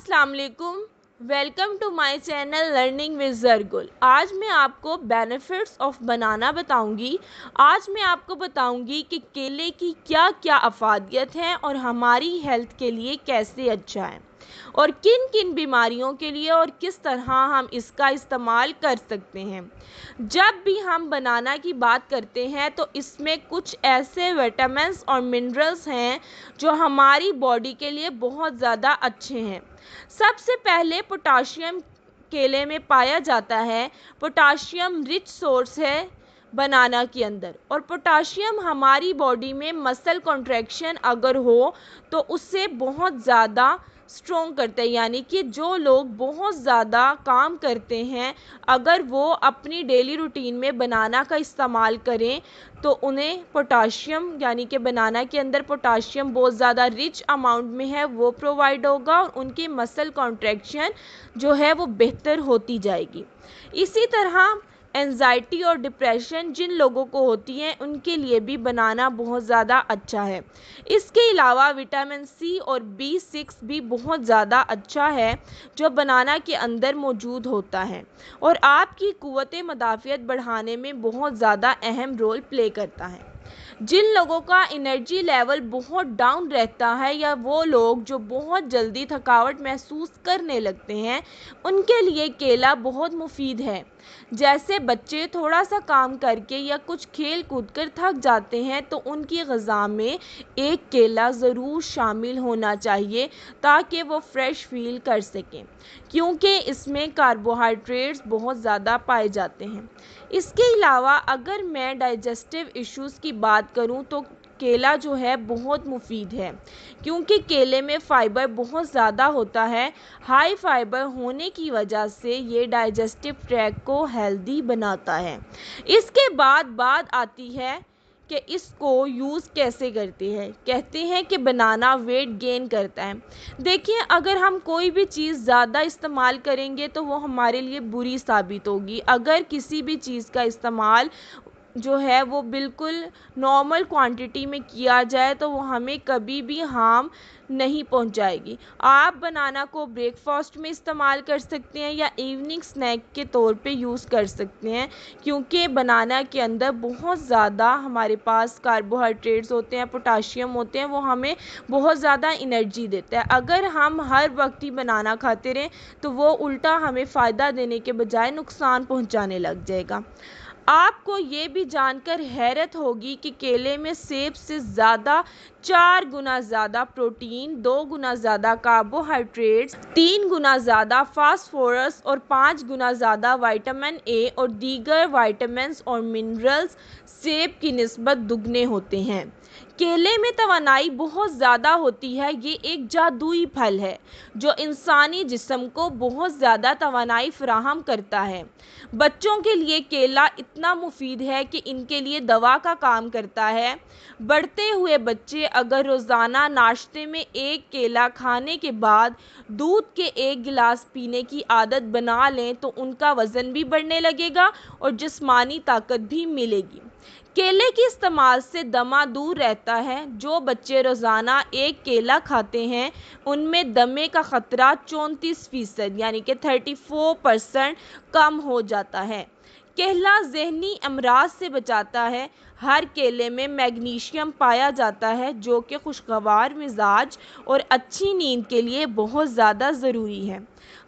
अस्सलाम वालेकुम। Welcome to my channel learning with Zargul. आज मैं आपको बेनिफिट्स ऑफ बनाना बताऊंगी। आज मैं आपको बताऊंगी कि केले की क्या क्या अफादियत हैं और हमारी हेल्थ के लिए कैसे अच्छा है और किन किन बीमारियों के लिए और किस तरह हम इसका इस्तेमाल कर सकते हैं। जब भी हम बनाना की बात करते हैं तो इसमें कुछ ऐसे विटामिन्स और मिनरल्स हैं जो हमारी बॉडी के लिए बहुत ज़्यादा अच्छे हैं। सबसे पहले पोटाशियम केले में पाया जाता है। पोटाशियम रिच सोर्स है बनाना के अंदर, और पोटाशियम हमारी बॉडी में मसल कॉन्ट्रैक्शन अगर हो तो उससे बहुत ज़्यादा स्ट्रॉन्ग करते हैं। यानी कि जो लोग बहुत ज़्यादा काम करते हैं, अगर वो अपनी डेली रूटीन में बनाना का इस्तेमाल करें तो उन्हें पोटाशियम, यानी कि बनाना के अंदर पोटाशियम बहुत ज़्यादा रिच अमाउंट में है, वो प्रोवाइड होगा और उनकी मसल कॉन्ट्रैक्शन जो है वो बेहतर होती जाएगी। इसी तरह एंजाइटी और डिप्रेशन जिन लोगों को होती है उनके लिए भी बनाना बहुत ज़्यादा अच्छा है। इसके अलावा विटामिन सी और B6 भी बहुत ज़्यादा अच्छा है जो बनाना के अंदर मौजूद होता है और आपकी क़ुव्वत मदाफ़ियत बढ़ाने में बहुत ज़्यादा अहम रोल प्ले करता है। जिन लोगों का एनर्जी लेवल बहुत डाउन रहता है या वो लोग जो बहुत जल्दी थकावट महसूस करने लगते हैं, उनके लिए केला बहुत मुफीद है। जैसे बच्चे थोड़ा सा काम करके या कुछ खेल कूद कर थक जाते हैं तो उनकी ग़िज़ा में एक केला ज़रूर शामिल होना चाहिए ताकि वो फ्रेश फील कर सकें, क्योंकि इसमें कार्बोहाइड्रेट्स बहुत ज़्यादा पाए जाते हैं। इसके अलावा अगर मैं डाइजेस्टिव इश्यूज़ की बात करूं तो केला जो है बहुत मुफीद है, क्योंकि केले में फ़ाइबर बहुत ज़्यादा होता है। हाई फाइबर होने की वजह से ये डाइजेस्टिव ट्रैक्ट को हेल्दी बनाता है। इसके बाद बात आती है कि इसको यूज़ कैसे करते हैं। कहते हैं कि बनाना वेट गेन करता है। देखिए, अगर हम कोई भी चीज़ ज़्यादा इस्तेमाल करेंगे तो वो हमारे लिए बुरी साबित होगी। अगर किसी भी चीज़ का इस्तेमाल जो है वो बिल्कुल नॉर्मल क्वांटिटी में किया जाए तो वो हमें कभी भी हार्म नहीं पहुंचाएगी। आप बनाना को ब्रेकफास्ट में इस्तेमाल कर सकते हैं या इवनिंग स्नैक के तौर पे यूज़ कर सकते हैं, क्योंकि बनाना के अंदर बहुत ज़्यादा हमारे पास कार्बोहाइड्रेट्स होते हैं, पोटाशियम होते हैं, वो हमें बहुत ज़्यादा एनर्जी देता है। अगर हम हर वक्त ही बनाना खाते रहें तो वो उल्टा हमें फ़ायदा देने के बजाय नुकसान पहुँचाने लग जाएगा। आपको ये भी जानकर हैरत होगी कि केले में सेब से ज़्यादा 4 गुना ज़्यादा प्रोटीन, 2 गुना ज़्यादा कार्बोहाइड्रेट्स, 3 गुना ज़्यादा फास्फोरस और 5 गुना ज़्यादा विटामिन ए और दीगर विटामिन्स और मिनरल्स सेब की निस्बत दुगने होते हैं। केले में तवानाई बहुत ज़्यादा होती है। ये एक जादुई फल है जो इंसानी जिस्म को बहुत ज़्यादा तवानाई फराहम करता है। बच्चों के लिए केला इतना मुफीद है कि इनके लिए दवा का काम करता है। बढ़ते हुए बच्चे अगर रोज़ाना नाश्ते में एक केला खाने के बाद दूध के 1 गिलास पीने की आदत बना लें तो उनका वज़न भी बढ़ने लगेगा और जिस्मानी ताकत भी मिलेगी। केले के इस्तेमाल से दमा दूर रहता है। जो बच्चे रोज़ाना एक केला खाते हैं उनमें दमे का ख़तरा 34% यानी कि 34% कम हो जाता है। केला ज़हनी अमराज से बचाता है। हर केले में मैग्नीशियम पाया जाता है जो कि खुशगवार मिजाज और अच्छी नींद के लिए बहुत ज़्यादा ज़रूरी है।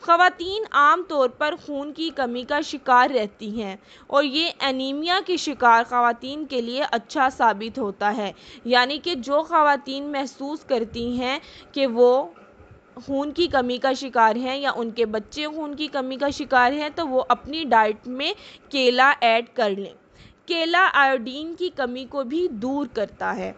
ख़वातीन आम तौर पर खून की कमी का शिकार रहती हैं और ये एनीमिया की शिकार ख़वातीन के लिए अच्छा साबित होता है। यानी कि जो ख़वातीन महसूस करती हैं कि वो खून की कमी का शिकार हैं या उनके बच्चे खून की कमी का शिकार हैं तो वो अपनी डाइट में केला ऐड कर लें। केला आयोडीन की कमी को भी दूर करता है।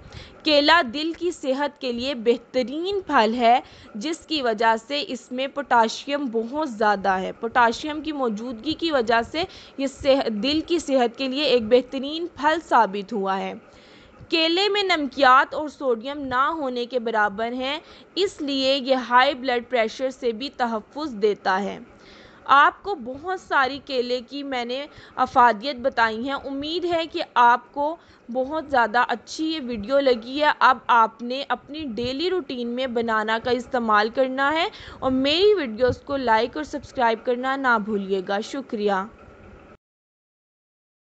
केला दिल की सेहत के लिए बेहतरीन फल है, जिसकी वजह से इसमें पोटाशियम बहुत ज़्यादा है। पोटाशियम की मौजूदगी की वजह से ये दिल की सेहत के लिए एक बेहतरीन फल साबित हुआ है। केले में नमकियात और सोडियम ना होने के बराबर हैं, इसलिए ये हाई ब्लड प्रेशर से भी तहफ़्फ़ुज़ देता है। आपको बहुत सारी केले की मैंने अफादियत बताई हैं। उम्मीद है कि आपको बहुत ज़्यादा अच्छी ये वीडियो लगी है। अब आपने अपनी डेली रूटीन में बनाना का इस्तेमाल करना है और मेरी वीडियोस को लाइक और सब्सक्राइब करना ना भूलिएगा। शुक्रिया।